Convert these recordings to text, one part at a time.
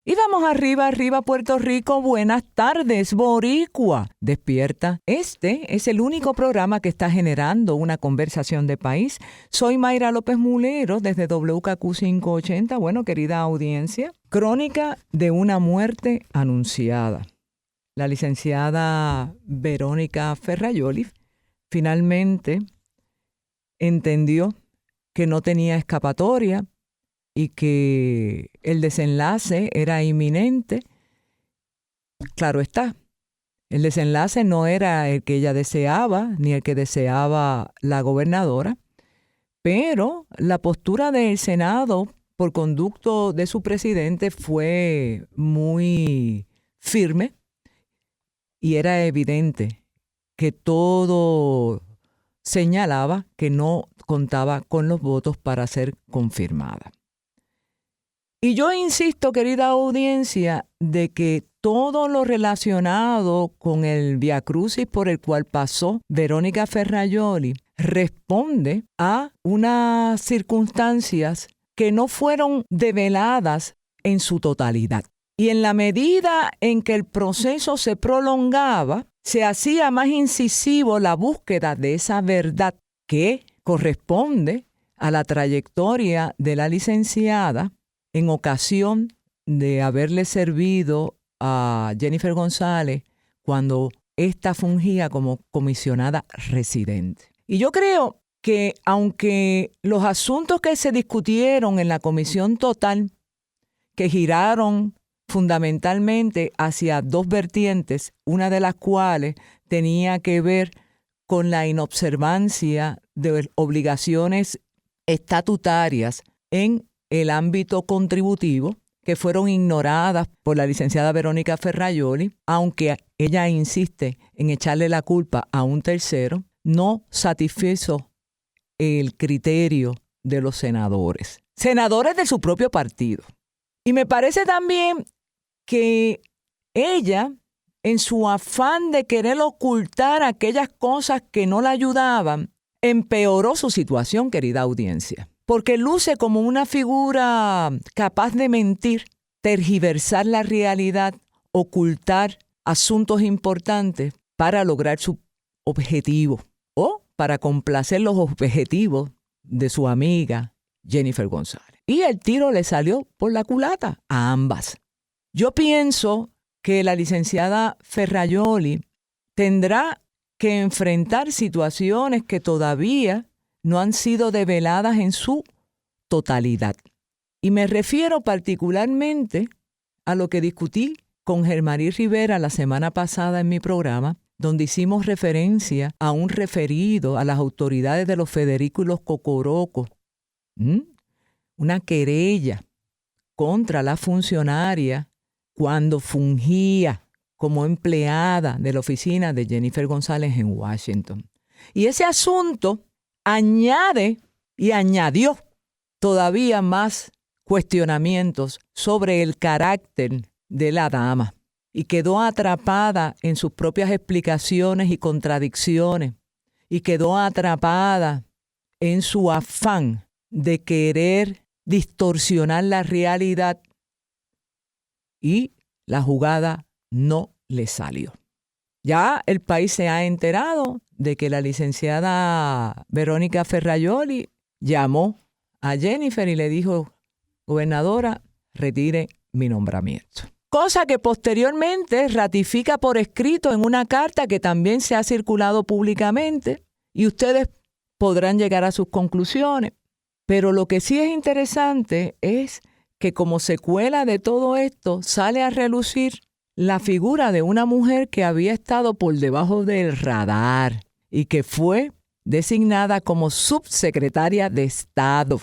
Y vamos arriba, arriba, Puerto Rico. Buenas tardes, Boricua. Despierta. Este es el único programa que está generando una conversación de país. Soy Mayra López Mulero desde WKQ 580. Bueno, querida audiencia, crónica de una muerte anunciada. La licenciada Verónica Ferrajoli finalmente entendió que no tenía escapatoria y que el desenlace era inminente. Claro está, el desenlace no era el que ella deseaba, ni el que deseaba la gobernadora, pero la postura del Senado, por conducto de su presidente, fue muy firme y era evidente que todo señalaba que no contaba con los votos para ser confirmada. Y yo insisto, querida audiencia, de que todo lo relacionado con el viacrucis por el cual pasó Verónica Ferrajoli responde a unas circunstancias que no fueron develadas en su totalidad. Y en la medida en que el proceso se prolongaba, se hacía más incisivo la búsqueda de esa verdad que corresponde a la trayectoria de la licenciada en ocasión de haberle servido a Jennifer González cuando ésta fungía como comisionada residente. Y yo creo que aunque los asuntos que se discutieron en la comisión total, que giraron fundamentalmente hacia dos vertientes, una de las cuales tenía que ver con la inobservancia de obligaciones estatutarias en el ámbito contributivo, que fueron ignoradas por la licenciada Verónica Ferrajoli, aunque ella insiste en echarle la culpa a un tercero, no satisfizo el criterio de los senadores de su propio partido. Y me parece también que ella, en su afán de querer ocultar aquellas cosas que no la ayudaban, empeoró su situación, querida audiencia. Porque luce como una figura capaz de mentir, tergiversar la realidad, ocultar asuntos importantes para lograr su objetivo o para complacer los objetivos de su amiga Jennifer González. Y el tiro le salió por la culata a ambas. Yo pienso que la licenciada Ferrajoli tendrá que enfrentar situaciones que todavía no han sido develadas en su totalidad. Y me refiero particularmente a lo que discutí con Germarí Rivera la semana pasada en mi programa, donde hicimos referencia a un referido a las autoridades de los Federico y los Cocoroco. Una querella contra la funcionaria cuando fungía como empleada de la oficina de Jennifer González en Washington. Y ese asunto añade y añadió todavía más cuestionamientos sobre el carácter de la dama y quedó atrapada en sus propias explicaciones y contradicciones y quedó atrapada en su afán de querer distorsionar la realidad y la jugada no le salió. Ya el país se ha enterado de que la licenciada Verónica Ferrajoli llamó a Jennifer y le dijo: gobernadora, retire mi nombramiento. Cosa que posteriormente ratifica por escrito en una carta que también se ha circulado públicamente y ustedes podrán llegar a sus conclusiones. Pero lo que sí es interesante es que como secuela de todo esto sale a relucir la figura de una mujer que había estado por debajo del radar y que fue designada como subsecretaria de Estado.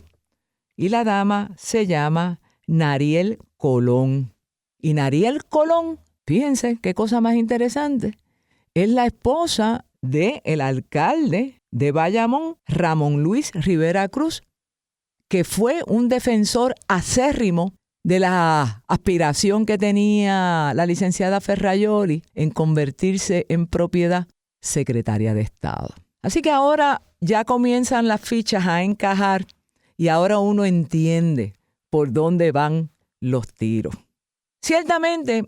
Y la dama se llama Nariel Colón. Y Nariel Colón, fíjense qué cosa más interesante, es la esposa del alcalde de Bayamón, Ramón Luis Rivera Cruz, que fue un defensor acérrimo de la aspiración que tenía la licenciada Ferrajoli en convertirse en propiedad secretaria de Estado. Así que ahora ya comienzan las fichas a encajar y ahora uno entiende por dónde van los tiros. Ciertamente,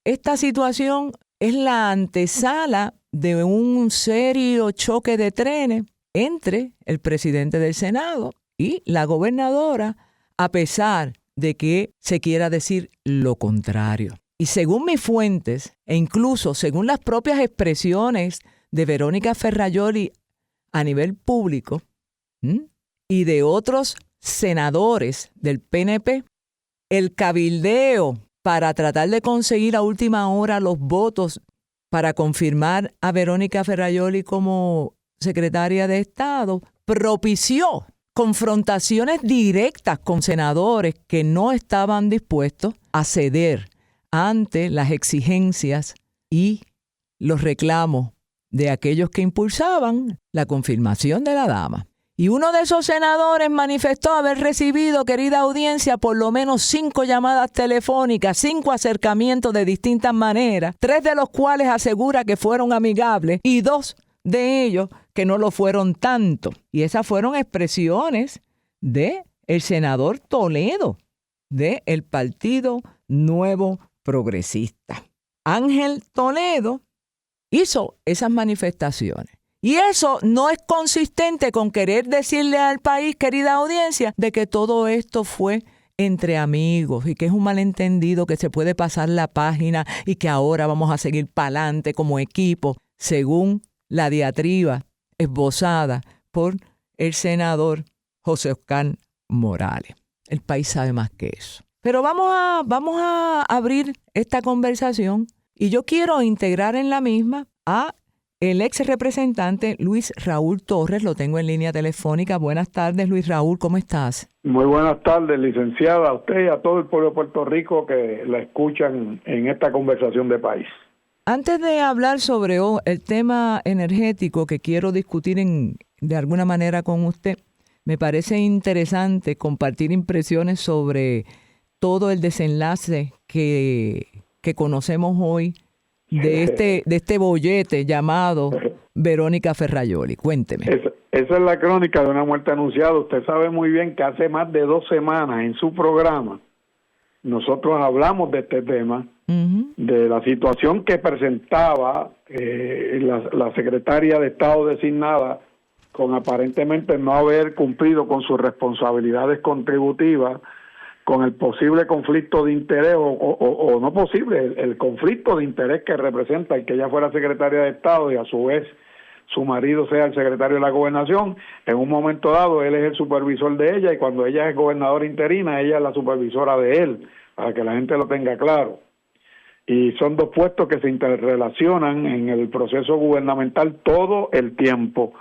esta situación es la antesala de un serio choque de trenes entre el presidente del Senado y la gobernadora, a pesar de que se quiera decir lo contrario. Y según mis fuentes, e incluso según las propias expresiones de Verónica Ferrajoli a nivel público y de otros senadores del PNP, el cabildeo para tratar de conseguir a última hora los votos para confirmar a Verónica Ferrajoli como secretaria de Estado propició confrontaciones directas con senadores que no estaban dispuestos a ceder ante las exigencias y los reclamos de aquellos que impulsaban la confirmación de la dama. Y uno de esos senadores manifestó haber recibido, querida audiencia, por lo menos 5 llamadas telefónicas, 5 acercamientos de distintas maneras, 3 de los cuales asegura que fueron amigables y 2 de ellos que no lo fueron tanto. Y esas fueron expresiones de el senador Toledo, del Partido Nuevo Progresista. Ángel Toledo hizo esas manifestaciones. Y eso no es consistente con querer decirle al país, querida audiencia, de que todo esto fue entre amigos y que es un malentendido, que se puede pasar la página y que ahora vamos a seguir para adelante como equipo, según la diatriba esbozada por el senador José Oscar Morales. El país sabe más que eso. Pero vamos a abrir esta conversación y yo quiero integrar en la misma a el ex representante Luis Raúl Torres. Lo tengo en línea telefónica. Buenas tardes, Luis Raúl, ¿cómo estás? Muy buenas tardes, licenciada, a usted y a todo el pueblo de Puerto Rico que la escuchan en esta conversación de país. Antes de hablar sobre el tema energético que quiero discutir de alguna manera con usted, me parece interesante compartir impresiones sobre todo el desenlace que conocemos hoy de este bollete llamado Verónica Ferrajoli. Cuénteme. Esa es la crónica de una muerte anunciada. Usted sabe muy bien que hace más de 2 semanas en su programa nosotros hablamos de este tema, de la situación que presentaba la secretaria de Estado designada con aparentemente no haber cumplido con sus responsabilidades contributivas, con el posible conflicto de interés, o no posible, el conflicto de interés que representa el que ella fuera secretaria de Estado y a su vez su marido sea el secretario de la Gobernación. En un momento dado él es el supervisor de ella y cuando ella es gobernadora interina ella es la supervisora de él, para que la gente lo tenga claro. Y son 2 puestos que se interrelacionan en el proceso gubernamental todo el tiempo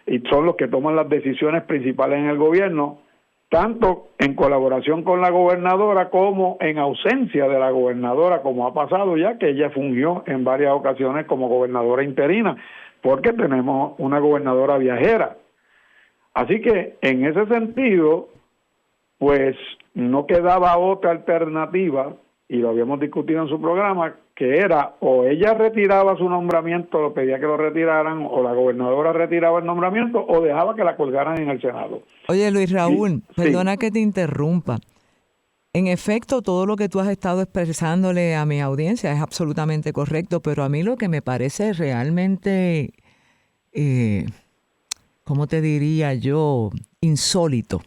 y son los que toman las decisiones principales en el gobierno, tanto en colaboración con la gobernadora como en ausencia de la gobernadora, como ha pasado ya que ella fungió en varias ocasiones como gobernadora interina, porque tenemos una gobernadora viajera. Así que en ese sentido, pues no quedaba otra alternativa, y lo habíamos discutido en su programa, que era o ella retiraba su nombramiento, lo pedía que lo retiraran, o la gobernadora retiraba el nombramiento, o dejaba que la colgaran en el Senado. Oye, Luis Raúl, sí, perdona que te interrumpa. En efecto, todo lo que tú has estado expresándole a mi audiencia es absolutamente correcto, pero a mí lo que me parece realmente, ¿cómo te diría yo?, insólito,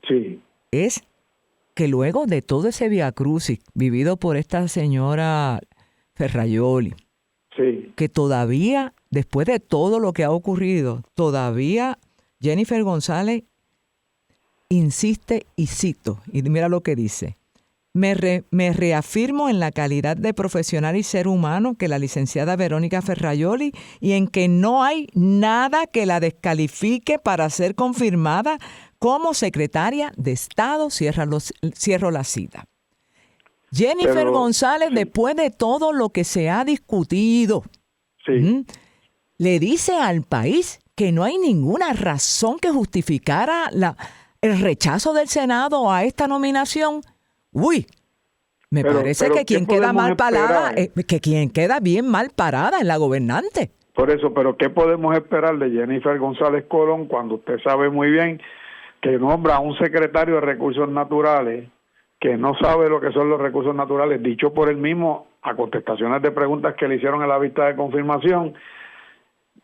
sí, es que luego de todo ese viacrucis vivido por esta señora Ferrajoli, sí, que todavía, después de todo lo que ha ocurrido, todavía Jennifer González insiste y cito, y mira lo que dice: me reafirmo en la calidad de profesional y ser humano que la licenciada Verónica Ferrajoli y en que no hay nada que la descalifique para ser confirmada como secretaria de Estado. Cierro la cita. Jennifer González, después de todo lo que se ha discutido, le dice al país que no hay ninguna razón que justificara el rechazo del Senado a esta nominación. Uy, me parece que quien queda mal parada, que quien queda bien mal parada es la gobernante. Por eso, pero ¿qué podemos esperar de Jennifer González Colón cuando usted sabe muy bien que nombra a un secretario de Recursos Naturales que no sabe lo que son los recursos naturales, dicho por él mismo a contestaciones de preguntas que le hicieron en la vista de confirmación,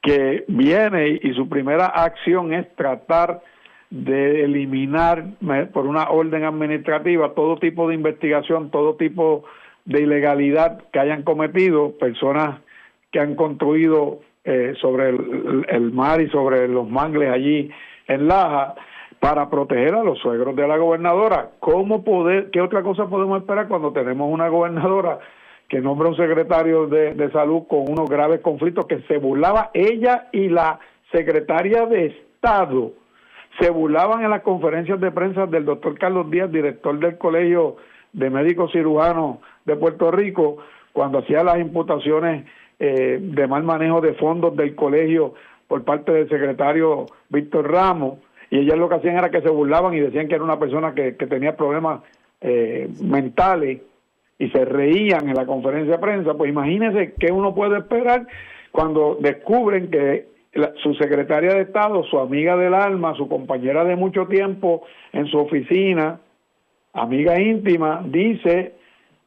que viene y su primera acción es tratar de eliminar por una orden administrativa todo tipo de investigación, todo tipo de ilegalidad que hayan cometido personas que han construido sobre el mar y sobre los mangles allí en Laja, para proteger a los suegros de la gobernadora. ¿Qué otra cosa podemos esperar cuando tenemos una gobernadora que nombra un secretario de salud con unos graves conflictos, que se burlaba ella y la secretaria de Estado? Se burlaban en las conferencias de prensa del doctor Carlos Díaz, director del Colegio de Médicos Cirujanos de Puerto Rico, cuando hacía las imputaciones de mal manejo de fondos del colegio por parte del secretario Víctor Ramos, y ellas lo que hacían era que se burlaban y decían que era una persona que tenía problemas mentales, y se reían en la conferencia de prensa. Pues imagínense qué uno puede esperar cuando descubren que su secretaria de Estado, su amiga del alma, su compañera de mucho tiempo en su oficina, amiga íntima, dice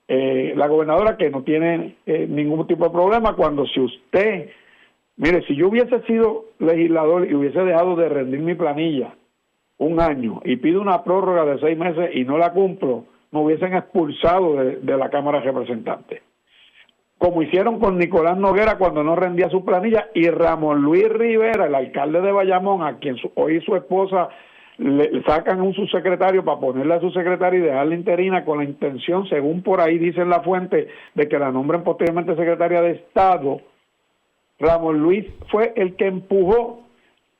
la gobernadora que no tiene ningún tipo de problema, cuando si usted, mire, si yo hubiese sido legislador y hubiese dejado de rendir mi planilla un año y pido una prórroga de 6 meses y no la cumplo, me hubiesen expulsado de la Cámara de Representantes, como hicieron con Nicolás Noguera cuando no rendía su planilla, y Ramón Luis Rivera, el alcalde de Bayamón, a quien hoy su esposa le sacan un subsecretario para ponerle a su secretaria y dejarla interina con la intención, según por ahí dicen la fuente, de que la nombren posteriormente secretaria de Estado. Ramón Luis fue el que empujó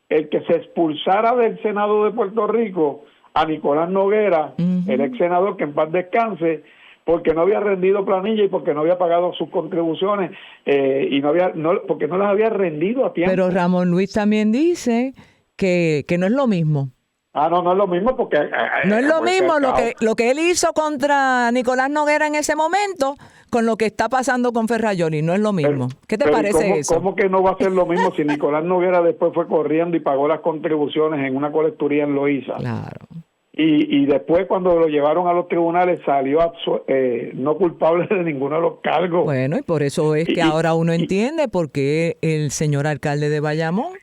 el que se expulsara del Senado de Puerto Rico a Nicolás Noguera, el ex senador, que en paz descanse, porque no había rendido planilla y porque no había pagado sus contribuciones y porque no las había rendido a tiempo. Pero Ramón Luis también dice que no es lo mismo. No es lo mismo porque... no es lo mismo lo que él hizo contra Nicolás Noguera en ese momento con lo que está pasando con Ferrayoli. No es lo mismo. ¿Qué te parece eso? ¿Cómo que no va a ser lo mismo si Nicolás Noguera después fue corriendo y pagó las contribuciones en una colecturía en Loíza? Claro. Y después, cuando lo llevaron a los tribunales, salió no culpable de ninguno de los cargos. Bueno, y por eso es que ahora uno entiende por qué el señor alcalde de Bayamón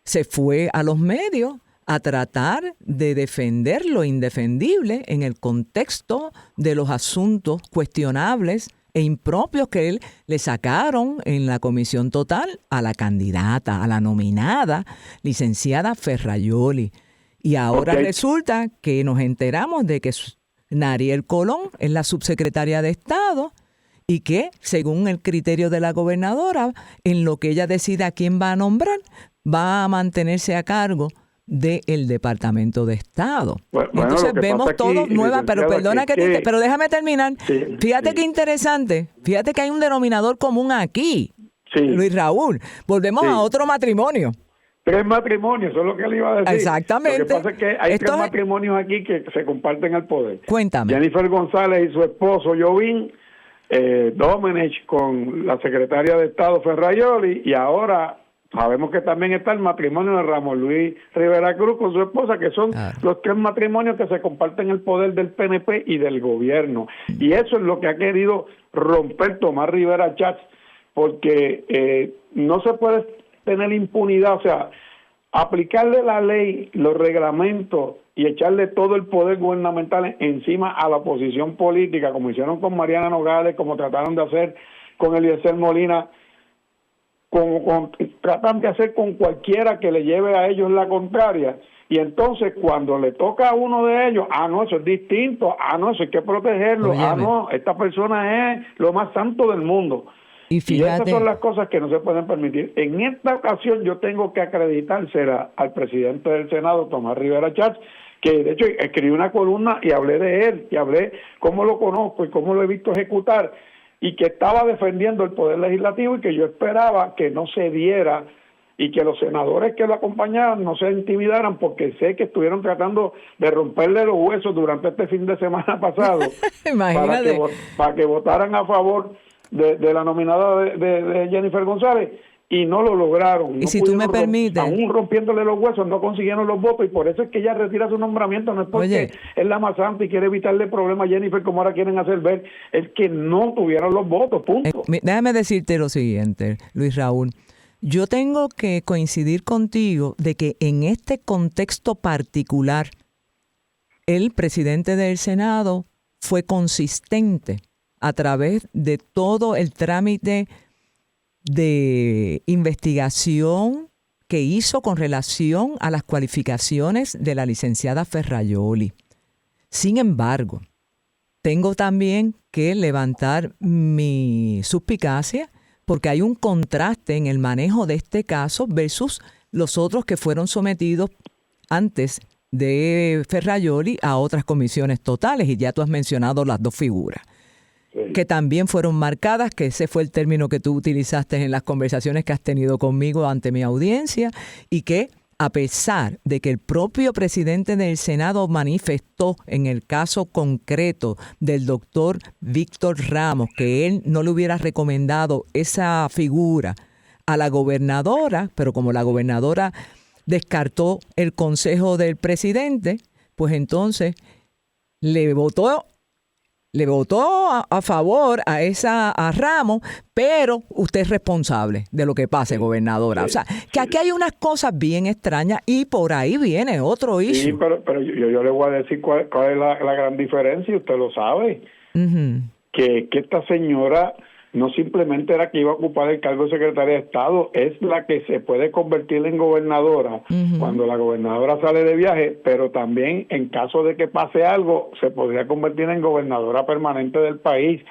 se fue a los medios a tratar de defender lo indefendible en el contexto de los asuntos cuestionables e impropios que él le sacaron en la comisión total a la candidata, a la nominada, licenciada Ferrayoli. Y ahora resulta que nos enteramos de que Nariel Colón es la subsecretaria de Estado y que, según el criterio de la gobernadora, en lo que ella decida a quién va a nombrar, va a mantenerse a cargo del Departamento de Estado. Bueno, entonces vemos todo nueva, pero perdona pero déjame terminar. Fíjate qué interesante. Fíjate que hay un denominador común aquí, Luis Raúl. Volvemos a otro matrimonio. 3 matrimonios, eso es lo que le iba a decir. Exactamente. Lo que pasa es que hay 3 matrimonios aquí que se comparten el poder. Cuéntame. Jennifer González y su esposo Jovín, Domenech con la secretaria de Estado Ferrayoli, y ahora sabemos que también está el matrimonio de Ramón Luis Rivera Cruz con su esposa, que son los 3 matrimonios que se comparten el poder del PNP y del gobierno. Y eso es lo que ha querido romper Tomás Rivera Chats, porque no se puede tener impunidad, o sea, aplicarle la ley, los reglamentos y echarle todo el poder gubernamental encima a la oposición política, como hicieron con Mariana Nogales, como trataron de hacer con Eliezer Molina, tratan de hacer con cualquiera que le lleve a ellos la contraria. Y entonces cuando le toca a uno de ellos, no, eso es distinto, no, eso hay que protegerlo, no, esta persona es lo más santo del mundo. Y esas son las cosas que no se pueden permitir. En esta ocasión yo tengo que acreditársela al presidente del Senado, Tomás Rivera Chats, que de hecho escribí una columna y hablé de él, y hablé cómo lo conozco y cómo lo he visto ejecutar, y que estaba defendiendo el poder legislativo y que yo esperaba que no se diera y que los senadores que lo acompañaban no se intimidaran, porque sé que estuvieron tratando de romperle los huesos durante este fin de semana pasado para que votaran a favor de la nominada de Jennifer González, y no lo lograron. Y si tú me permites, aún rompiéndole los huesos, no consiguieron los votos, y por eso es que ella retira su nombramiento. No es porque es la más santa y quiere evitarle problemas a Jennifer, como ahora quieren hacer ver, es que no tuvieron los votos, punto. Déjame decirte lo siguiente, Luis Raúl. Yo tengo que coincidir contigo de que en este contexto particular, el presidente del Senado fue consistente a través de todo el trámite de investigación que hizo con relación a las cualificaciones de la licenciada Ferrajoli. Sin embargo, tengo también que levantar mi suspicacia porque hay un contraste en el manejo de este caso versus los otros que fueron sometidos antes de Ferrajoli a otras comisiones totales, y ya tú has mencionado las dos figuras. Sí. Que también fueron marcadas, que ese fue el término que tú utilizaste en las conversaciones que has tenido conmigo ante mi audiencia, y que a pesar de que el propio presidente del Senado manifestó en el caso concreto del doctor Víctor Ramos que él no le hubiera recomendado esa figura a la gobernadora, pero como la gobernadora descartó el consejo del presidente, pues entonces le votó a favor a Ramos, pero usted es responsable de lo que pase, gobernadora. O sea, que aquí hay unas cosas bien extrañas y por ahí viene otro issue. Sí, pero yo le voy a decir cuál es la gran diferencia, usted lo sabe. Uh-huh. Que esta señora no simplemente era que iba a ocupar el cargo de secretaria de Estado, es la que se puede convertir en gobernadora cuando la gobernadora sale de viaje, pero también en caso de que pase algo, se podría convertir en gobernadora permanente del país.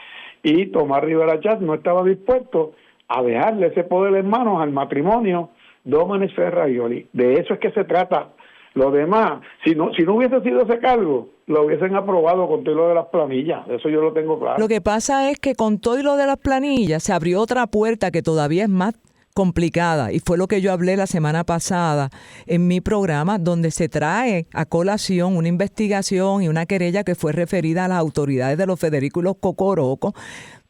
Y Tomás Rivera Chatz no estaba dispuesto a dejarle ese poder en manos al matrimonio Domenech Ferrajoli. De eso es que se trata. Lo demás, si no hubiese sido ese cargo, lo hubiesen aprobado con todo lo de las planillas. Eso yo lo tengo claro. Lo que pasa es que con todo lo de las planillas se abrió otra puerta que todavía es más complicada, y fue lo que yo hablé la semana pasada en mi programa, donde se trae a colación una investigación y una querella que fue referida a las autoridades de los Federículos Cocoroco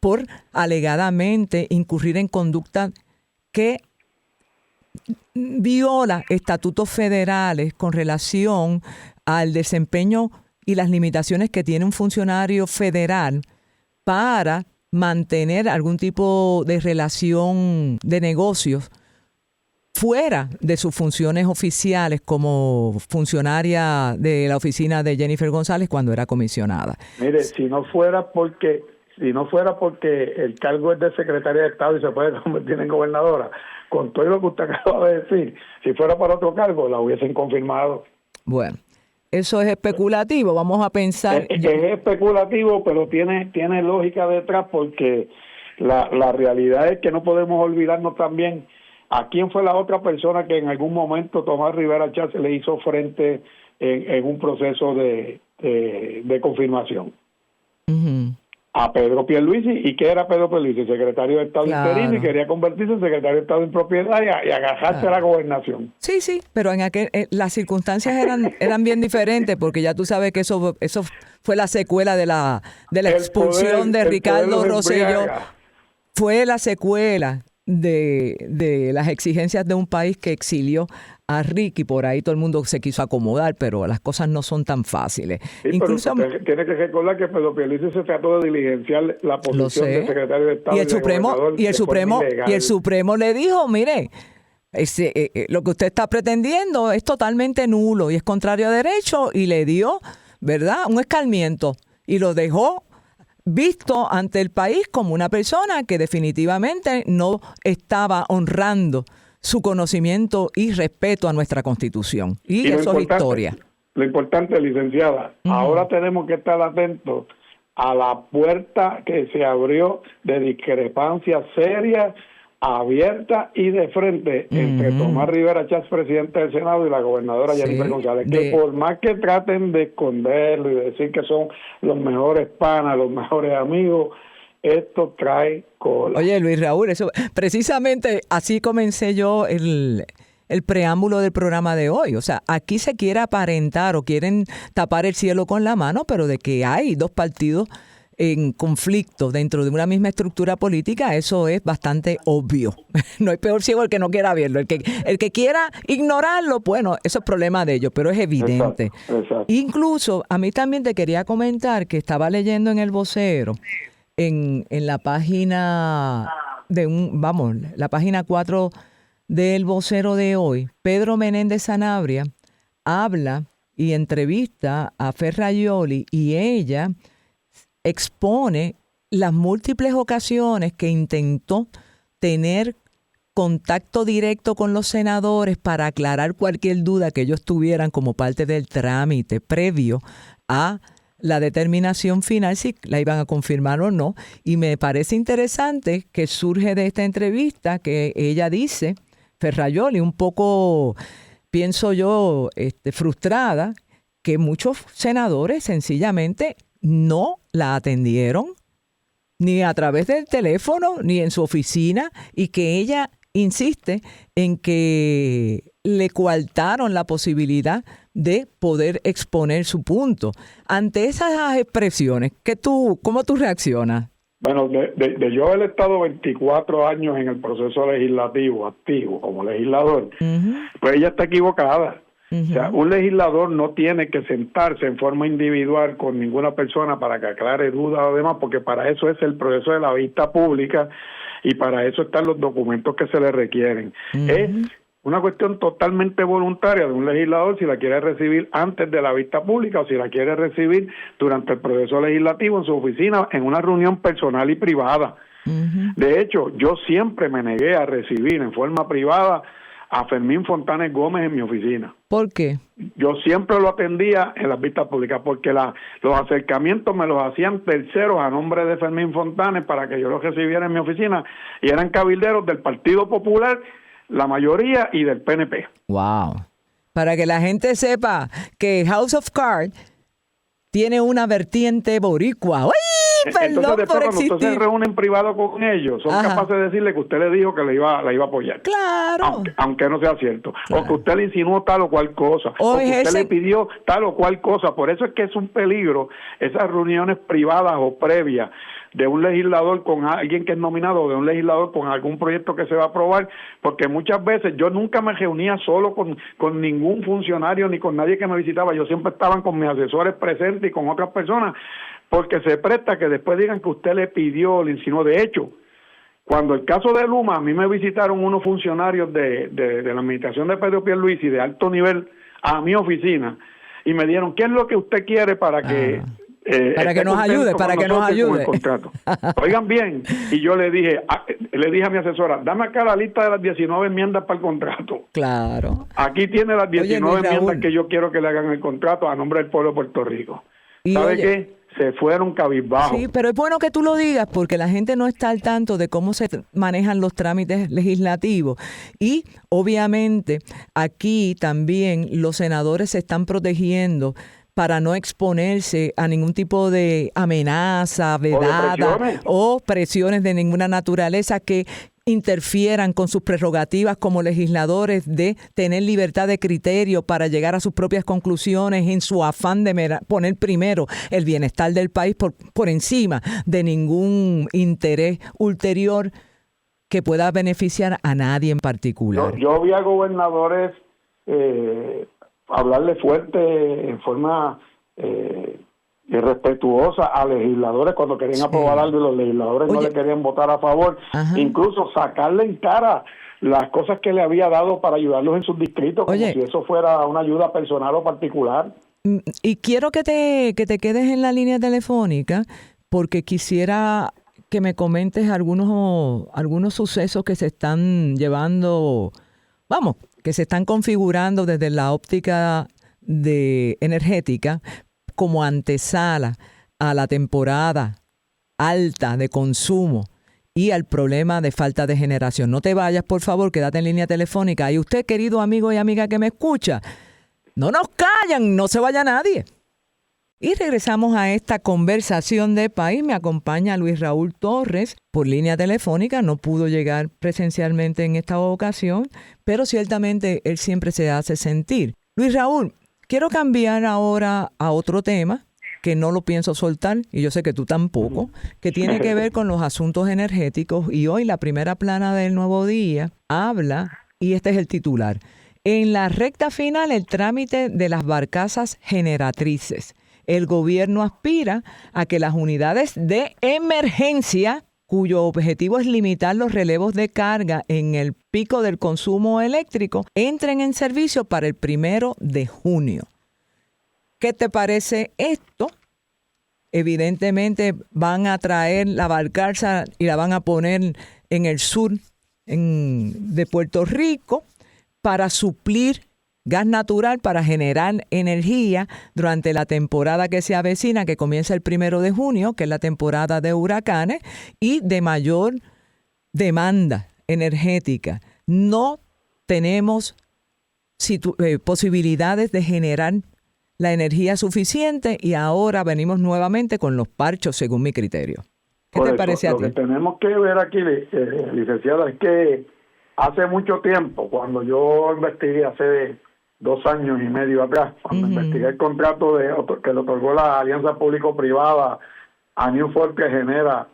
por alegadamente incurrir en conducta que viola estatutos federales con relación al desempeño y las limitaciones que tiene un funcionario federal para mantener algún tipo de relación de negocios fuera de sus funciones oficiales como funcionaria de la oficina de Jennifer González cuando era comisionada. Mire, si no fuera porque el cargo es de secretaria de Estado y se puede convertir en gobernadora, con todo lo que usted acaba de decir, si fuera para otro cargo, la hubiesen confirmado. Bueno, eso es especulativo, vamos a pensar. Es especulativo, pero tiene lógica detrás, porque la realidad es que no podemos olvidarnos también a quién fue la otra persona que en algún momento Tomás Rivera Chatz le hizo frente en un proceso de confirmación. Uh-huh. A Pedro Pierluisi. ¿Y qué era Pedro Pierluisi? Secretario de Estado interino, y quería convertirse en secretario de Estado en propiedad y agarrarse a la gobernación. Sí, pero en las circunstancias eran bien diferentes, porque ya tú sabes que eso fue la secuela de la expulsión de Ricardo Rosselló. Fue la secuela de las exigencias de un país que exilió a Ricky. Por ahí todo el mundo se quiso acomodar, pero las cosas no son tan fáciles. Sí, incluso tiene que recordar que Pedro Pierluisi se trató de diligenciar la posición de secretario de Estado y el Supremo le dijo, mire, lo que usted está pretendiendo es totalmente nulo y es contrario a derecho, y le dio, ¿verdad?, un escarmiento y lo dejó visto ante el país como una persona que definitivamente no estaba honrando su conocimiento y respeto a nuestra Constitución. Y eso es historia. Lo importante, licenciada, ahora tenemos que estar atentos a la puerta que se abrió de discrepancias serias, abierta y de frente entre Tomás Rivera Chatz, presidente del Senado, y la gobernadora Jennifer González, que por más que traten de esconderlo y de decir que son los mejores panas, los mejores amigos, esto trae cola. Oye, Luis Raúl, eso precisamente así comencé yo el preámbulo del programa de hoy. O sea, aquí se quiere aparentar o quieren tapar el cielo con la mano, pero de que hay dos partidos en conflicto dentro de una misma estructura política, eso es bastante obvio. No hay peor ciego el que no quiera verlo. El que quiera ignorarlo, bueno, eso es problema de ellos, pero es evidente. Exacto. Incluso, a mí también te quería comentar que estaba leyendo en El Vocero, en la página la página 4 del Vocero de hoy, Pedro Menéndez Sanabria habla y entrevista a Ferrajoli y ella expone las múltiples ocasiones que intentó tener contacto directo con los senadores para aclarar cualquier duda que ellos tuvieran como parte del trámite previo a la determinación final, si la iban a confirmar o no. Y me parece interesante que surge de esta entrevista que ella dice, Ferrajoli, un poco, pienso yo, frustrada, que muchos senadores sencillamente no la atendieron, ni a través del teléfono, ni en su oficina, y que ella insiste en que le coartaron la posibilidad de poder exponer su punto. Ante esas expresiones, ¿cómo tú reaccionas? Bueno, de yo haber estado 24 años en el proceso legislativo, activo como legislador, pues ella está equivocada. O sea, un legislador no tiene que sentarse en forma individual con ninguna persona para que aclare dudas o demás, porque para eso es el proceso de la vista pública y para eso están los documentos que se le requieren. Es una cuestión totalmente voluntaria de un legislador si la quiere recibir antes de la vista pública o si la quiere recibir durante el proceso legislativo en su oficina, en una reunión personal y privada. De hecho, yo siempre me negué a recibir en forma privada a Fermín Fontanes Gómez en mi oficina. ¿Por qué? Yo siempre lo atendía en las vistas públicas porque los acercamientos me los hacían terceros a nombre de Fermín Fontanes para que yo los recibiera en mi oficina, y eran cabilderos del Partido Popular, la mayoría, y del PNP. Wow. Para que la gente sepa que House of Cards tiene una vertiente boricua. ¡Uy! Perdón. Entonces después por cuando existir. usted se reúne en privado con ellos, son capaces de decirle que usted le dijo que la iba a apoyar. Claro. Aunque no sea cierto. Claro. O que usted le insinuó tal o cual cosa. O que usted le pidió tal o cual cosa. Por eso es que es un peligro esas reuniones privadas o previas de un legislador con alguien que es nominado, o de un legislador con algún proyecto que se va a aprobar, porque muchas veces yo nunca me reunía solo con ningún funcionario ni con nadie que me visitaba. Yo siempre estaba con mis asesores presentes y con otras personas, porque se presta que después digan que usted le pidió, le insinuó. De hecho, cuando el caso de Luma, a mí me visitaron unos funcionarios de la administración de Pedro Pierluisi de alto nivel a mi oficina y me dieron, ¿qué es lo que usted quiere para que nos ayude, para que nos ayude? Oigan bien, y yo le dije a mi asesora, dame acá la lista de las 19 enmiendas para el contrato. Claro. Aquí tiene las 19 enmiendas que yo quiero que le hagan el contrato a nombre del pueblo de Puerto Rico. ¿Sabe qué? Se fueron cabizbajos. Sí, pero es bueno que tú lo digas porque la gente no está al tanto de cómo se manejan los trámites legislativos. Y obviamente aquí también los senadores se están protegiendo para no exponerse a ningún tipo de amenaza, vedada o presiones de ninguna naturaleza que interfieran con sus prerrogativas como legisladores de tener libertad de criterio para llegar a sus propias conclusiones en su afán de poner primero el bienestar del país por encima de ningún interés ulterior que pueda beneficiar a nadie en particular. Yo vi a gobernadores hablarle fuerte en forma irrespetuosa a legisladores cuando querían aprobar algo y los legisladores no le querían votar a favor. Incluso sacarle en cara las cosas que le había dado para ayudarlos en sus distritos, como si eso fuera una ayuda personal o particular. Y quiero que te quedes en la línea telefónica porque quisiera que me comentes algunos sucesos que se están llevando, que se están configurando desde la óptica energética como antesala a la temporada alta de consumo y al problema de falta de generación. No te vayas, por favor, quédate en línea telefónica. Y usted, querido amigo y amiga que me escucha, no nos callan, no se vaya nadie. Y regresamos a esta conversación de país. Me acompaña Luis Raúl Torres por línea telefónica. No pudo llegar presencialmente en esta ocasión, pero ciertamente él siempre se hace sentir. Luis Raúl, quiero cambiar ahora a otro tema que no lo pienso soltar, y yo sé que tú tampoco, que tiene que ver con los asuntos energéticos. Y hoy la primera plana del Nuevo Día habla, y este es el titular: en la recta final el trámite de las barcazas generatrices. El gobierno aspira a que las unidades de emergencia, cuyo objetivo es limitar los relevos de carga en el pico del consumo eléctrico, entren en servicio para el 1 de junio. ¿Qué te parece esto? Evidentemente van a traer la barcaza y la van a poner en el sur de Puerto Rico para suplir gas natural, para generar energía durante la temporada que se avecina, que comienza el 1 de junio, que es la temporada de huracanes y de mayor demanda energética. No tenemos posibilidades de generar la energía suficiente y ahora venimos nuevamente con los parchos, según mi criterio. ¿Qué te parece a ti? Lo que tenemos que ver aquí, licenciada, es que hace mucho tiempo, cuando yo investigué hace 2 años y medio atrás, cuando investigué el contrato que le otorgó la Alianza Público-Privada a New Fortress Genera,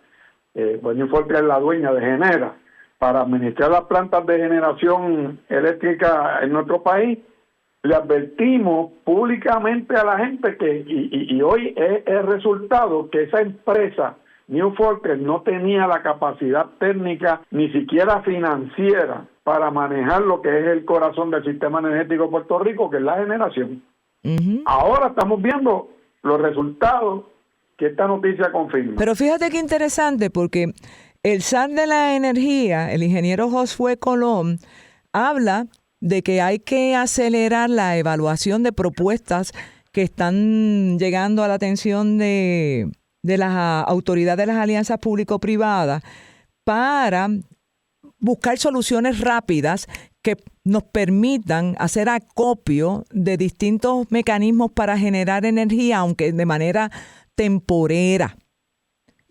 pues New Fortress es la dueña de Genera, para administrar las plantas de generación eléctrica en nuestro país, le advertimos públicamente a la gente que, y hoy es el resultado, que esa empresa, New Fortress, no tenía la capacidad técnica ni siquiera financiera para manejar lo que es el corazón del sistema energético de Puerto Rico, que es la generación. Ahora estamos viendo los resultados que esta noticia confirma. Pero fíjate qué interesante, porque el zar de la energía, el ingeniero Josué Colón, habla de que hay que acelerar la evaluación de propuestas que están llegando a la atención de las autoridades de las alianzas público-privadas para buscar soluciones rápidas que nos permitan hacer acopio de distintos mecanismos para generar energía, aunque de manera temporera,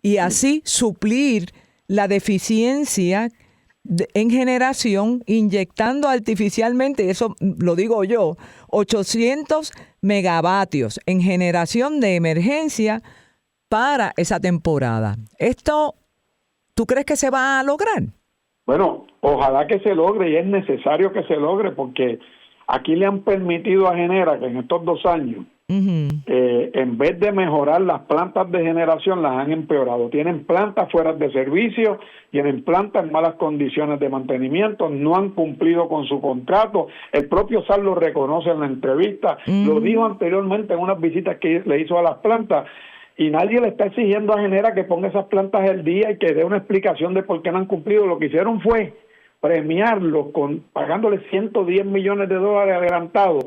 y así suplir la deficiencia en generación, inyectando artificialmente, eso lo digo yo, 800 megavatios en generación de emergencia para esa temporada. ¿Esto tú crees que se va a lograr? Bueno, ojalá que se logre, y es necesario que se logre, porque aquí le han permitido a Genera que en estos 2 años, en vez de mejorar las plantas de generación, las han empeorado. Tienen plantas fuera de servicio, tienen plantas en malas condiciones de mantenimiento, no han cumplido con su contrato. El propio SAR lo reconoce en la entrevista, lo dijo anteriormente en unas visitas que le hizo a las plantas, y nadie le está exigiendo a Genera que ponga esas plantas al día y que dé una explicación de por qué no han cumplido. Lo que hicieron fue premiarlos pagándole $110 millones adelantados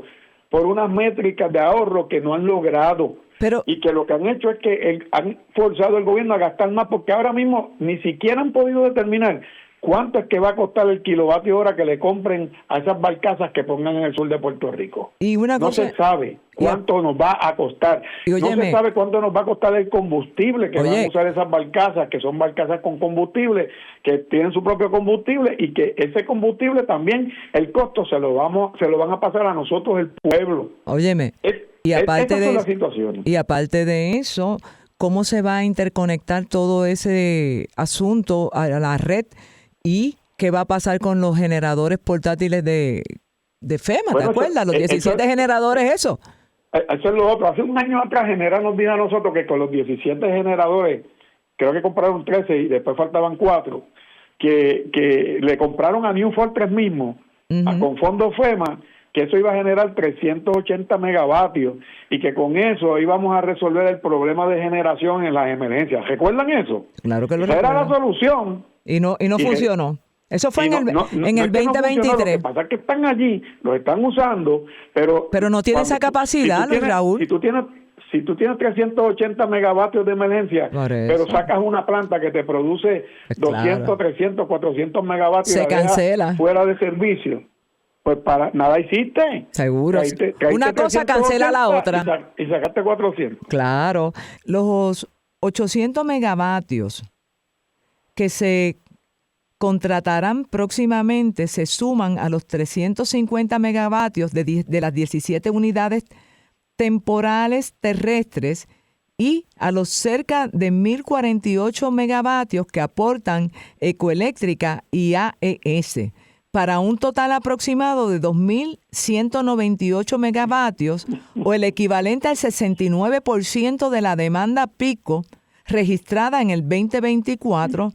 por unas métricas de ahorro que no han logrado. Y que lo que han hecho es que han forzado al gobierno a gastar más, porque ahora mismo ni siquiera han podido determinar cuánto es que va a costar el kilovatio hora que le compren a esas barcazas que pongan en el sur de Puerto Rico. No se sabe cuánto nos va a costar. No se sabe cuánto nos va a costar el combustible que van a usar esas barcazas, que son barcazas con combustible, que tienen su propio combustible, y que ese combustible también, el costo se lo van a pasar a nosotros, el pueblo. Óyeme, y aparte de eso, ¿cómo se va a interconectar todo ese asunto a la red? ¿Y qué va a pasar con los generadores portátiles de FEMA? ¿Te acuerdas? Los 17 generadores, eso. Eso es lo otro. Hace un año atrás Genera nos dijo a nosotros que con los 17 generadores, creo que compraron 13 y después faltaban 4, que le compraron a New Fortress mismo, con fondos FEMA, que eso iba a generar 380 megavatios y que con eso íbamos a resolver el problema de generación en las emergencias. ¿Recuerdan eso? Claro que lo recuerdo. Esa era la solución. Y no funcionó. Eso fue en el 2023. Lo que pasa es que están allí, los están usando, pero no tiene esa capacidad, Raúl. Si tú tienes 380 megavatios de emergencia, pero sacas una planta que te produce 200, 300, 400 megavatios, se cancela fuera de servicio, pues para nada hiciste. Seguro. Una cosa cancela la otra. Y sacaste 400. Claro. Los 800 megavatios que se contratarán próximamente se suman a los 350 megavatios de las 17 unidades temporales terrestres y a los cerca de 1.048 megavatios que aportan Ecoeléctrica y AES, para un total aproximado de 2.198 megavatios, o el equivalente al 69% de la demanda pico registrada en el 2024,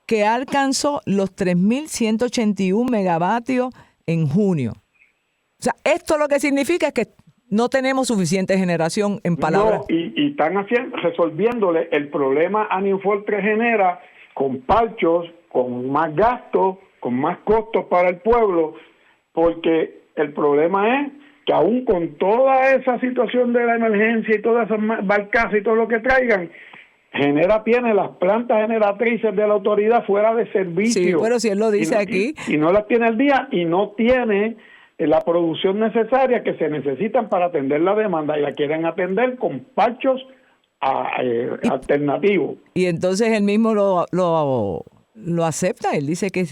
que alcanzó los 3.181 megavatios en junio. O sea, esto lo que significa es que no tenemos suficiente generación, en palabras. No, y están resolviéndole el problema a Newfork que genera con parchos, con más gastos, con más costos para el pueblo, porque el problema es que aún con toda esa situación de la emergencia y todas esas barcazas y todo lo que traigan, tiene las plantas generatrices de la autoridad fuera de servicio. Sí, pero si él lo dice aquí. Y no las tiene al día y no tiene la producción necesaria que se necesitan para atender la demanda, y la quieren atender con parchos alternativos. Y entonces él mismo lo acepta. Él dice que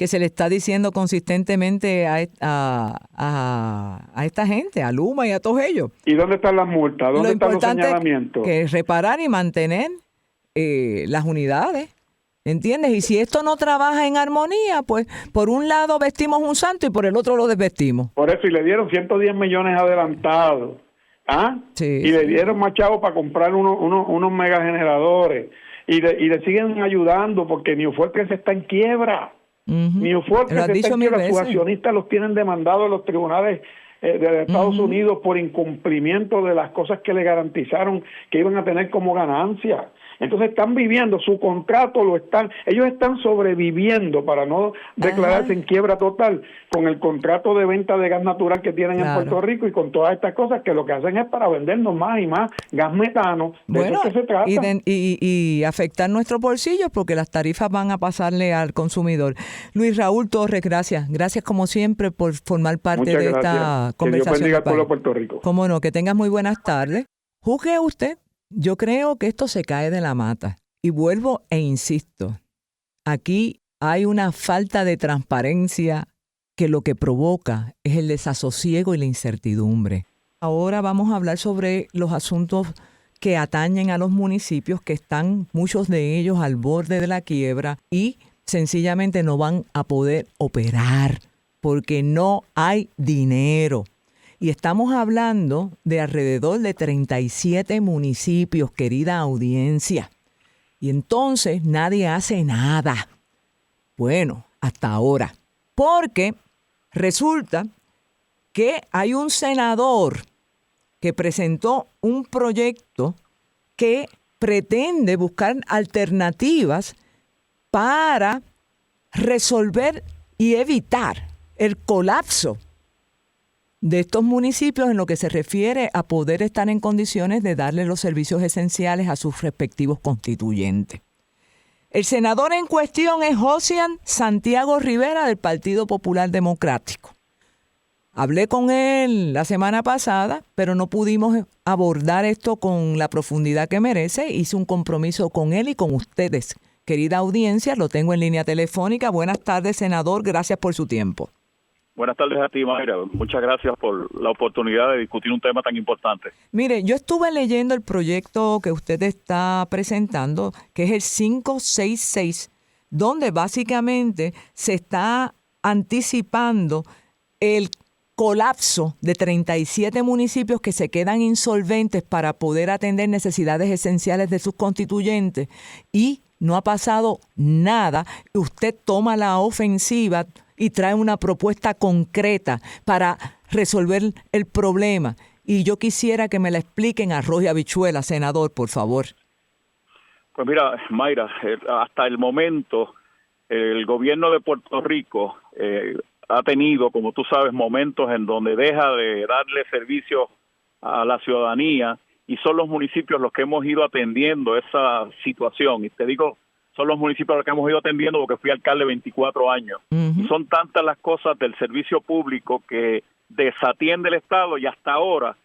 se le está diciendo consistentemente a esta gente, a Luma y a todos ellos. ¿Y dónde están las multas? ¿Dónde están los señalamientos? Que es reparar y mantener las unidades, ¿entiendes? Y si esto no trabaja en armonía, pues por un lado vestimos un santo y por el otro lo desvestimos. Por eso, y le dieron 110 millones adelantados. Sí, y le dieron más chavos para comprar unos megageneradores. Y le siguen ayudando porque Newfork está en quiebra. Newfork está en quiebra. Sus accionistas los tienen demandados en los tribunales de Estados Unidos por incumplimiento de las cosas que le garantizaron que iban a tener como ganancia. Entonces están viviendo, su contrato ellos están sobreviviendo para no declararse en quiebra total con el contrato de venta de gas natural que tienen en Puerto Rico y con todas estas cosas que lo que hacen es para vendernos más y más gas metano. Bueno, eso es que se trata. Y afectar nuestros bolsillos porque las tarifas van a pasarle al consumidor. Luis Raúl Torres, gracias. Gracias como siempre por formar parte de esta conversación. Que Dios bendiga al pueblo de Puerto Rico. Cómo no, que tengas muy buenas tardes. Juzgue usted. Yo creo que esto se cae de la mata. Y vuelvo e insisto, aquí hay una falta de transparencia que lo que provoca es el desasosiego y la incertidumbre. Ahora vamos a hablar sobre los asuntos que atañen a los municipios, que están muchos de ellos al borde de la quiebra y sencillamente no van a poder operar porque no hay dinero. Y estamos hablando de alrededor de 37 municipios, querida audiencia. Y entonces nadie hace nada. Bueno, hasta ahora. Porque resulta que hay un senador que presentó un proyecto que pretende buscar alternativas para resolver y evitar el colapso de estos municipios en lo que se refiere a poder estar en condiciones de darle los servicios esenciales a sus respectivos constituyentes. El senador en cuestión es Josian Santiago Rivera del Partido Popular Democrático. Hablé con él la semana pasada, pero no pudimos abordar esto con la profundidad que merece. Hice un compromiso con él y con ustedes. Querida audiencia, lo tengo en línea telefónica. Buenas tardes, senador. Gracias por su tiempo. Buenas tardes a ti, Mayra. Muchas gracias por la oportunidad de discutir un tema tan importante. Mire, yo estuve leyendo el proyecto que usted está presentando, que es el 566, donde básicamente se está anticipando el colapso de 37 municipios que se quedan insolventes para poder atender necesidades esenciales de sus constituyentes, y no ha pasado nada. Usted toma la ofensiva y trae una propuesta concreta para resolver el problema. Y yo quisiera que me la expliquen a arroz y habichuela, senador, por favor. Pues mira, Mayra, hasta el momento el gobierno de Puerto Rico ha tenido, como tú sabes, momentos en donde deja de darle servicio a la ciudadanía, y son los municipios los que hemos ido atendiendo esa situación. Y te digo, son los municipios los que hemos ido atendiendo porque fui alcalde 24 años. Y son tantas las cosas del servicio público que desatiende el Estado, y hasta ahora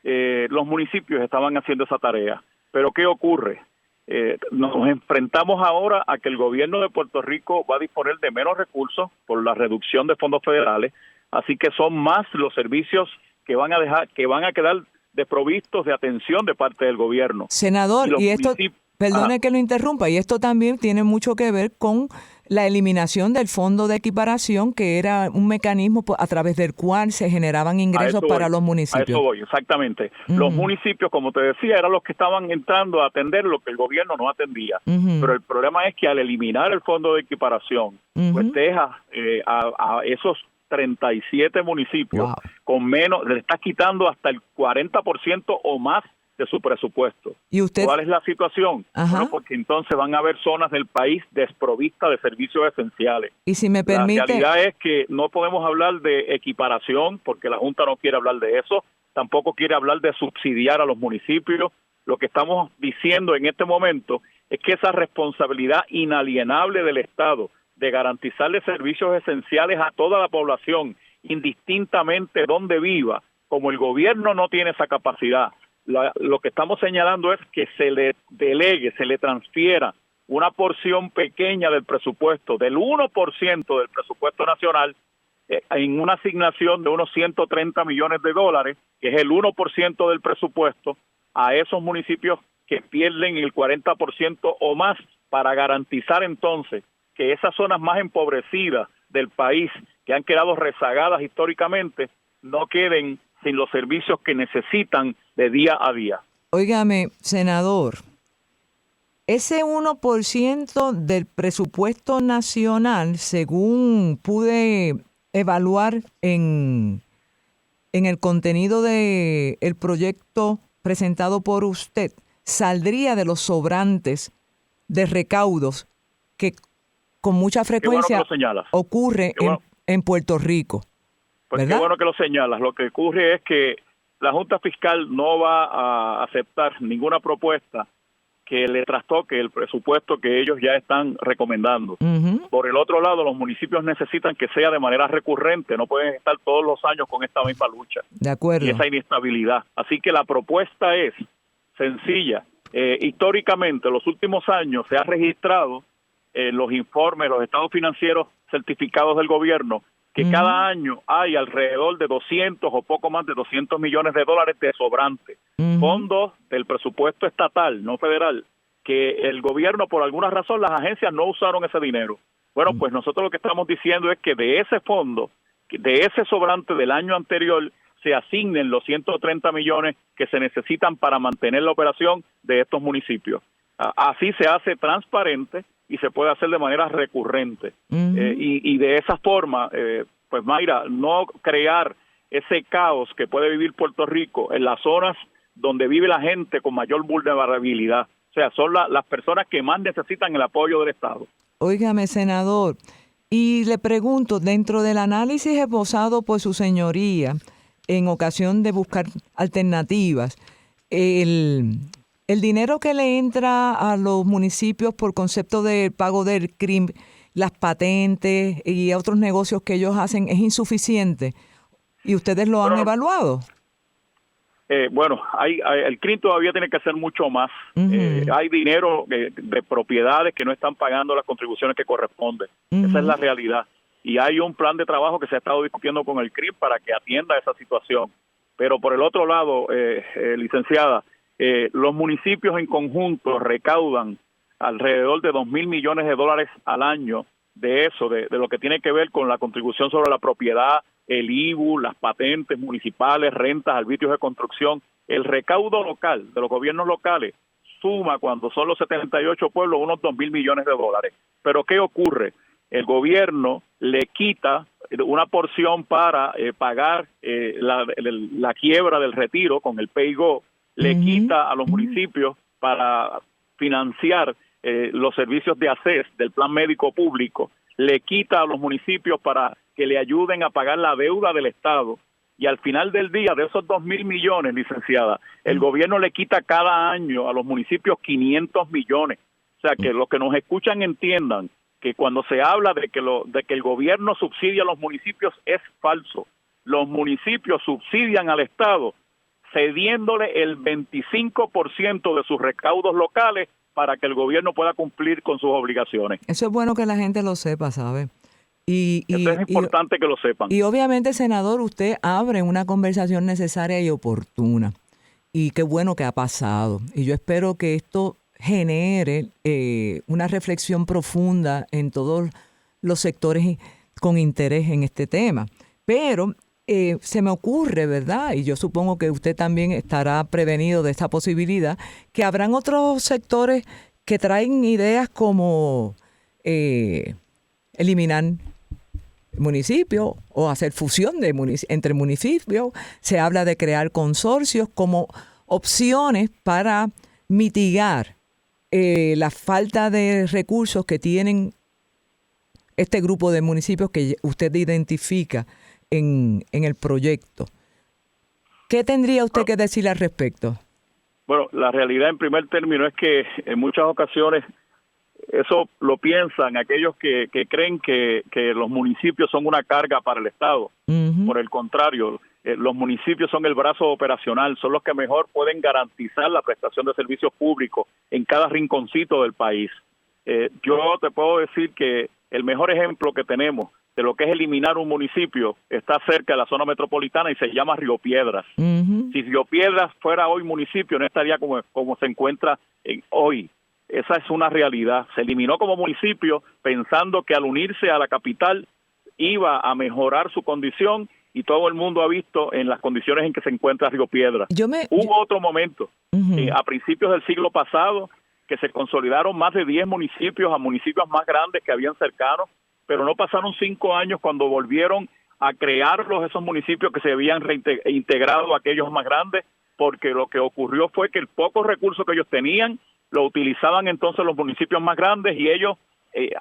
los municipios estaban haciendo esa tarea. Pero ¿qué ocurre? Nos enfrentamos ahora a que el gobierno de Puerto Rico va a disponer de menos recursos por la reducción de fondos federales, así que son más los servicios que van a quedar desprovistos de atención de parte del gobierno. Senador, y esto, perdone que lo interrumpa, y esto también tiene mucho que ver con la eliminación del fondo de equiparación, que era un mecanismo a través del cual se generaban ingresos para los municipios. A eso voy, exactamente. Los municipios, como te decía, eran los que estaban entrando a atender lo que el gobierno no atendía. Pero el problema es que al eliminar el fondo de equiparación, pues deja a esos 37 municipios con menos, le estás quitando hasta el 40% o más de su presupuesto. ¿Y usted? ¿Cuál es la situación? Bueno, porque entonces van a haber zonas del país desprovistas de servicios esenciales. Y si me permite... La realidad es que no podemos hablar de equiparación, porque la Junta no quiere hablar de eso, tampoco quiere hablar de subsidiar a los municipios. Lo que estamos diciendo en este momento es que esa responsabilidad inalienable del Estado de garantizarle servicios esenciales a toda la población, indistintamente donde viva, como el gobierno no tiene esa capacidad, lo que estamos señalando es que se le delegue, se le transfiera una porción pequeña del presupuesto, del 1% del presupuesto nacional, en una asignación de unos 130 millones de dólares, que es el 1% del presupuesto, a esos municipios que pierden el 40% o más, para garantizar entonces que esas zonas más empobrecidas del país, que han quedado rezagadas históricamente, no queden sin los servicios que necesitan de día a día. Óigame, senador, ese 1% del presupuesto nacional, según pude evaluar en el contenido del proyecto presentado por usted, saldría de los sobrantes de recaudos que con mucha frecuencia ocurre en Puerto Rico. Pues ¿verdad? Qué bueno que lo señalas. Lo que ocurre es que la Junta Fiscal no va a aceptar ninguna propuesta que le trastoque el presupuesto que ellos ya están recomendando. Por el otro lado, los municipios necesitan que sea de manera recurrente, no pueden estar todos los años con esta misma lucha. De acuerdo. Y esa inestabilidad. Así que la propuesta es sencilla. Históricamente, en los últimos años se ha registrado los informes, los estados financieros certificados del gobierno, que cada año hay alrededor de 200 o poco más de 200 millones de dólares de sobrante. Fondos del presupuesto estatal, no federal, que el gobierno, por alguna razón, las agencias no usaron ese dinero. Bueno, pues nosotros lo que estamos diciendo es que de ese fondo, de ese sobrante del año anterior, se asignen los 130 millones que se necesitan para mantener la operación de estos municipios. Así se hace transparente y se puede hacer de manera recurrente. Y de esa forma, pues Mayra, no crear ese caos que puede vivir Puerto Rico en las zonas donde vive la gente con mayor vulnerabilidad. O sea, son las personas que más necesitan el apoyo del Estado. Óigame, senador, y le pregunto, dentro del análisis esbozado por su señoría, en ocasión de buscar alternativas, el dinero que le entra a los municipios por concepto del pago del CRIM, las patentes y otros negocios que ellos hacen, ¿es insuficiente? ¿Y ustedes lo han evaluado? Bueno, el CRIM todavía tiene que hacer mucho más. Hay dinero de propiedades que no están pagando las contribuciones que corresponden. Esa es la realidad. Y hay un plan de trabajo que se ha estado discutiendo con el CRIM para que atienda esa situación. Pero por el otro lado, licenciada, los municipios en conjunto recaudan alrededor de 2,000 millones de dólares al año de eso, de lo que tiene que ver con la contribución sobre la propiedad, el IBU, las patentes municipales, rentas, arbitrios de construcción. El recaudo local de los gobiernos locales suma, cuando son los 78 pueblos, unos 2,000 millones de dólares. Pero ¿qué ocurre? El gobierno le quita una porción para pagar la quiebra del retiro con el Pay-Go, le quita a los municipios para financiar los servicios de ACES del Plan Médico Público, le quita a los municipios para que le ayuden a pagar la deuda del Estado, y al final del día, de esos 2,000 millones, licenciada, el gobierno le quita cada año a los municipios 500 millones. O sea, que los que nos escuchan entiendan que cuando se habla de que el gobierno subsidia a los municipios es falso. Los municipios subsidian al Estado cediéndole el 25% de sus recaudos locales para que el gobierno pueda cumplir con sus obligaciones. Eso es bueno que la gente lo sepa, ¿sabe? Eso es importante que lo sepan. Y obviamente, senador, usted abre una conversación necesaria y oportuna. y qué bueno que ha pasado. Y yo espero que esto genere una reflexión profunda en todos los sectores con interés en este tema. Pero se me ocurre, ¿verdad? Y yo supongo que usted también estará prevenido de esta posibilidad, que habrán otros sectores que traen ideas como eliminar municipios o hacer fusión entre municipios. Se habla de crear consorcios como opciones para mitigar la falta de recursos que tienen este grupo de municipios que usted identifica en el proyecto. ¿Qué tendría usted que decir al respecto? Bueno, la realidad en primer término es que en muchas ocasiones eso lo piensan aquellos que creen que los municipios son una carga para el Estado. Uh-huh. Por el contrario, los municipios son el brazo operacional, son los que mejor pueden garantizar la prestación de servicios públicos en cada rinconcito del país. Yo te puedo decir que el mejor ejemplo que tenemos de lo que es eliminar un municipio está cerca de la zona metropolitana y se llama Río Piedras. Uh-huh. Si Río Piedras fuera hoy municipio, no estaría como se encuentra hoy. Esa es una realidad. Se eliminó como municipio pensando que al unirse a la capital iba a mejorar su condición, y todo el mundo ha visto en las condiciones en que se encuentra Río Piedras. Hubo otro momento, uh-huh, a principios del siglo pasado, que se consolidaron más de 10 municipios a municipios más grandes que habían cercanos, pero no pasaron 5 años cuando volvieron a crearlos esos municipios que se habían reintegrado a aquellos más grandes, porque lo que ocurrió fue que el poco recurso que ellos tenían lo utilizaban entonces los municipios más grandes, y ellos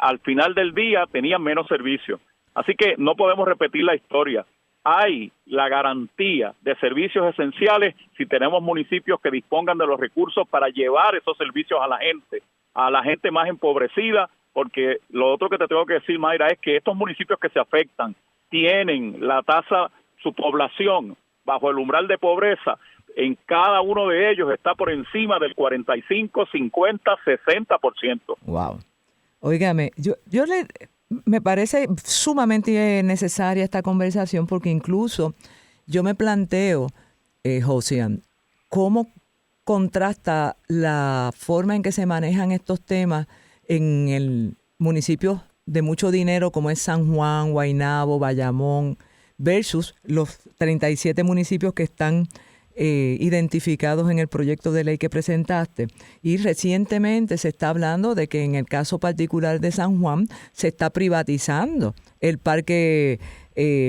al final del día tenían menos servicios. Así que no podemos repetir la historia. Hay la garantía de servicios esenciales si tenemos municipios que dispongan de los recursos para llevar esos servicios a la gente más empobrecida, porque lo otro que te tengo que decir, Mayra, es que estos municipios que se afectan tienen la tasa, su población bajo el umbral de pobreza, en cada uno de ellos está por encima del 45, 50, 60%. Wow. Óigame, me parece sumamente necesaria esta conversación, porque incluso yo me planteo, Josian, cómo contrasta la forma en que se manejan estos temas en el municipio de mucho dinero como es San Juan, Guaynabo, Bayamón, versus los 37 municipios que están identificados en el proyecto de ley que presentaste. Y recientemente se está hablando de que en el caso particular de San Juan se está privatizando el parque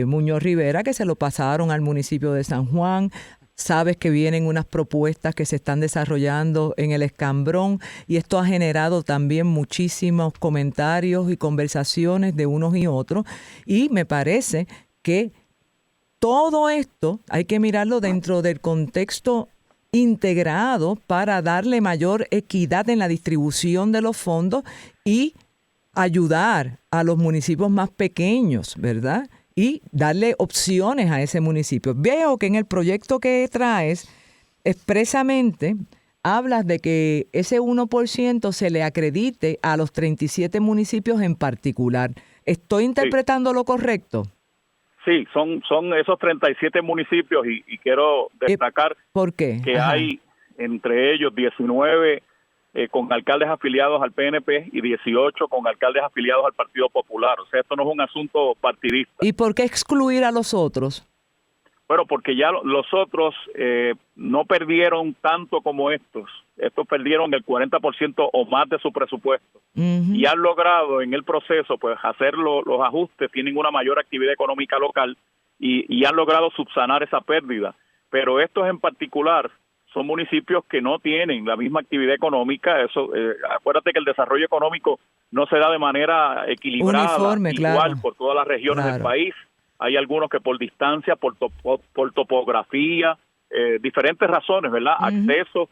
Muñoz Rivera, que se lo pasaron al municipio de San Juan. Sabes que vienen unas propuestas que se están desarrollando en el Escambrón, y esto ha generado también muchísimos comentarios y conversaciones de unos y otros, y me parece que todo esto hay que mirarlo dentro del contexto integrado para darle mayor equidad en la distribución de los fondos y ayudar a los municipios más pequeños, ¿verdad? Y darle opciones a ese municipio. Veo que en el proyecto que traes expresamente hablas de que ese 1% se le acredite a los 37 municipios en particular. ¿Estoy interpretando lo correcto? Sí, son esos 37 municipios y quiero destacar ¿por qué? Que hay entre ellos 19 con alcaldes afiliados al PNP y 18 con alcaldes afiliados al Partido Popular. O sea, esto no es un asunto partidista. ¿Y por qué excluir a los otros? Bueno, porque ya los otros no perdieron tanto como estos. Estos perdieron el 40% o más de su presupuesto. Uh-huh. Y han logrado en el proceso pues hacer los ajustes, tienen una mayor actividad económica local y han logrado subsanar esa pérdida. Pero estos en particular son municipios que no tienen la misma actividad económica. Eso, acuérdate que el desarrollo económico no se da de manera equilibrada, uniforme, igual claro, por todas las regiones del país. Hay algunos que por distancia, por topografía, diferentes razones, ¿verdad? Uh-huh. Acceso,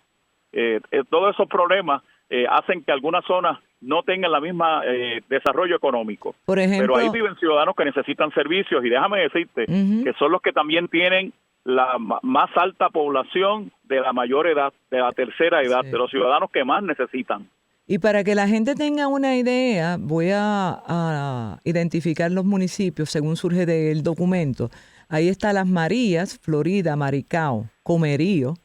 todos esos problemas hacen que algunas zonas no tengan la misma desarrollo económico. Por ejemplo, pero ahí viven ciudadanos que necesitan servicios, y déjame decirte uh-huh. que son los que también tienen la más alta población de la mayor edad, de la tercera edad, sí, de los ciudadanos que más necesitan. Y para que la gente tenga una idea, voy a identificar los municipios según surge del documento. Ahí está Las Marías, Florida, Maricao, Comerío,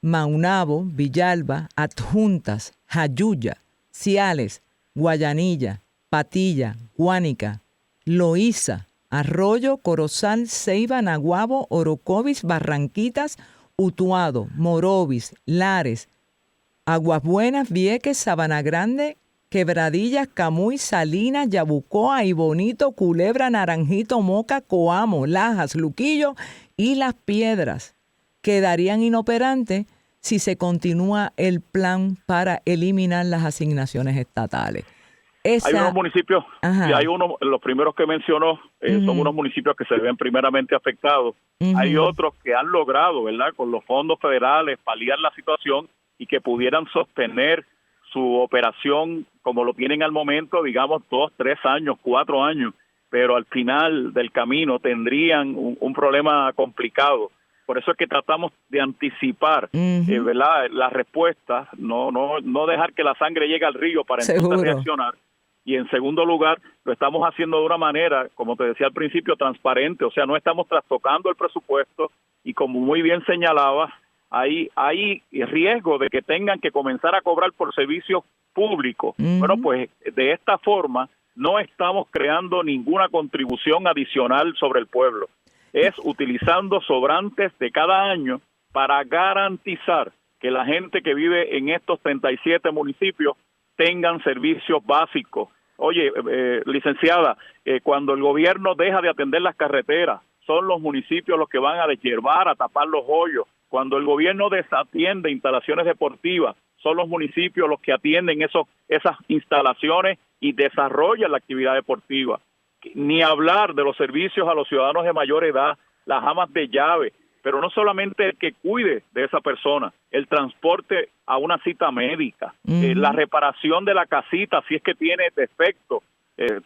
Maunabo, Villalba, Adjuntas, Jayuya, Ciales, Guayanilla, Patilla, Guánica, Loíza, Arroyo, Corozal, Ceiba, Naguabo, Orocovis, Barranquitas, Utuado, Morovis, Lares, Aguas Buenas, Vieques, Sabana Grande, Quebradillas, Camuy, Salinas, Yabucoa, Ibonito, Culebra, Naranjito, Moca, Coamo, Lajas, Luquillo y Las Piedras quedarían inoperantes si se continúa el plan para eliminar las asignaciones estatales. Hay unos municipios, y hay uno, los primeros que mencionó, son unos municipios que se ven primeramente afectados. Hay otros que han logrado, ¿verdad?, con los fondos federales paliar la situación y que pudieran sostener su operación como lo tienen al momento, digamos 2, 3 años, 4 años, pero al final del camino tendrían un problema complicado. Por eso es que tratamos de anticipar, ¿verdad?, las respuestas, no dejar que la sangre llegue al río para entonces reaccionar. Y en segundo lugar, lo estamos haciendo de una manera, como te decía al principio, transparente, o sea, no estamos trastocando el presupuesto y como muy bien señalabas, hay riesgo de que tengan que comenzar a cobrar por servicios públicos. Bueno, pues de esta forma no estamos creando ninguna contribución adicional sobre el pueblo. Es utilizando sobrantes de cada año para garantizar que la gente que vive en estos 37 municipios tengan servicios básicos. Oye, licenciada, cuando el gobierno deja de atender las carreteras, son los municipios los que van a deshiervar, a tapar los hoyos. Cuando el gobierno desatiende instalaciones deportivas, son los municipios los que atienden esas instalaciones y desarrollan la actividad deportiva. Ni hablar de los servicios a los ciudadanos de mayor edad, las amas de llave, pero no solamente el que cuide de esa persona, el transporte a una cita médica, la reparación de la casita si es que tiene defecto.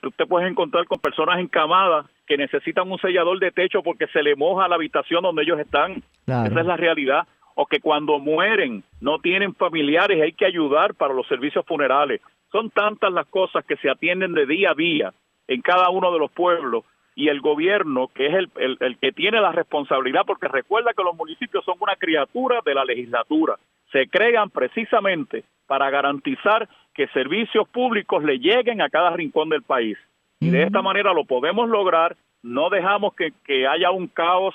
Tú te puedes encontrar con personas encamadas que necesitan un sellador de techo porque se le moja la habitación donde ellos están. Claro. Esa es la realidad. O que cuando mueren no tienen familiares, hay que ayudar para los servicios funerales. Son tantas las cosas que se atienden de día a día en cada uno de los pueblos, y el gobierno, que es el que tiene la responsabilidad, porque recuerda que los municipios son una criatura de la legislatura, se crean precisamente para garantizar que servicios públicos le lleguen a cada rincón del país. Y de esta manera lo podemos lograr, no dejamos que haya un caos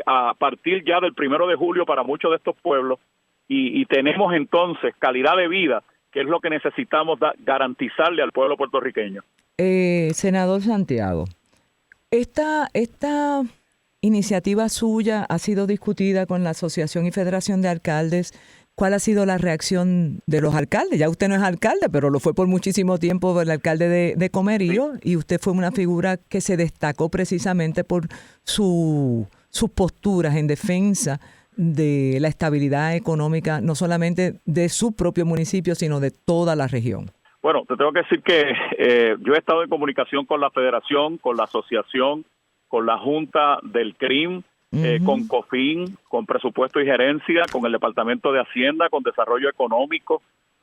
a partir ya del 1 de julio para muchos de estos pueblos, y tenemos entonces calidad de vida, que es lo que necesitamos garantizarle al pueblo puertorriqueño. Senador Santiago, esta iniciativa suya ha sido discutida con la Asociación y Federación de Alcaldes. ¿Cuál ha sido la reacción de los alcaldes? Ya usted no es alcalde, pero lo fue por muchísimo tiempo el alcalde de Comerío, sí. Y usted fue una figura que se destacó precisamente por sus posturas en defensa de la estabilidad económica, no solamente de su propio municipio, sino de toda la región. Bueno, te tengo que decir que yo he estado en comunicación con la Federación, con la Asociación, con la Junta del CRIM, con COFIN, con Presupuesto y Gerencia, con el Departamento de Hacienda, con Desarrollo Económico.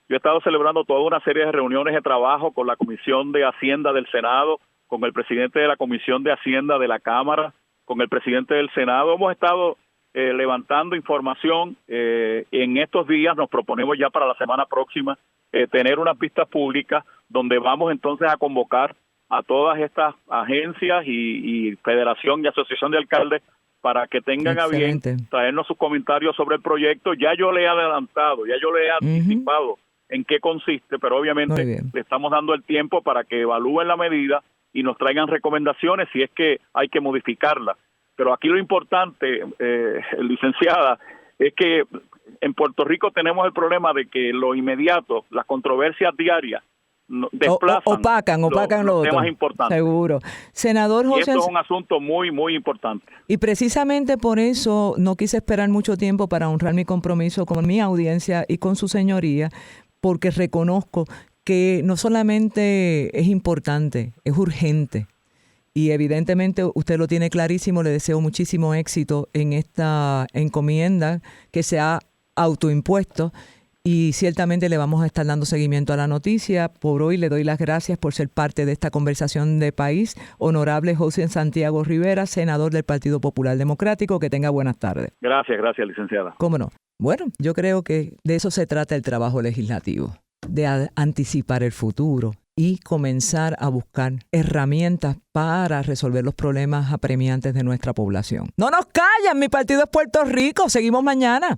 Yo he estado celebrando toda una serie de reuniones de trabajo con la Comisión de Hacienda del Senado, con el presidente de la Comisión de Hacienda de la Cámara, con el presidente del Senado. Hemos estado levantando información. En estos días nos proponemos ya para la semana próxima tener unas vistas públicas donde vamos entonces a convocar a todas estas agencias y Federación y Asociación de Alcaldes para que tengan a bien traernos sus comentarios sobre el proyecto. Ya yo le he adelantado, ya yo le he anticipado en qué consiste, pero obviamente le estamos dando el tiempo para que evalúen la medida y nos traigan recomendaciones si es que hay que modificarla. Pero aquí lo importante, licenciada, es que en Puerto Rico tenemos el problema de que lo inmediato, las controversias diarias, desplazan opacan los temas importantes. Seguro. Senador José, y esto es un asunto muy, muy importante. Y precisamente por eso no quise esperar mucho tiempo para honrar mi compromiso con mi audiencia y con su señoría, porque reconozco que no solamente es importante, es urgente. Y evidentemente usted lo tiene clarísimo. Le deseo muchísimo éxito en esta encomienda que se ha autoimpuesto. y ciertamente le vamos a estar dando seguimiento a la noticia. Por hoy le doy las gracias por ser parte de esta conversación de país. Honorable José Santiago Rivera, senador del Partido Popular Democrático. Que tenga buenas tardes. Gracias, licenciada. ¿Cómo no? Bueno, yo creo que de eso se trata el trabajo legislativo, de anticipar el futuro y comenzar a buscar herramientas para resolver los problemas apremiantes de nuestra población. No nos callan, mi partido es Puerto Rico. Seguimos mañana.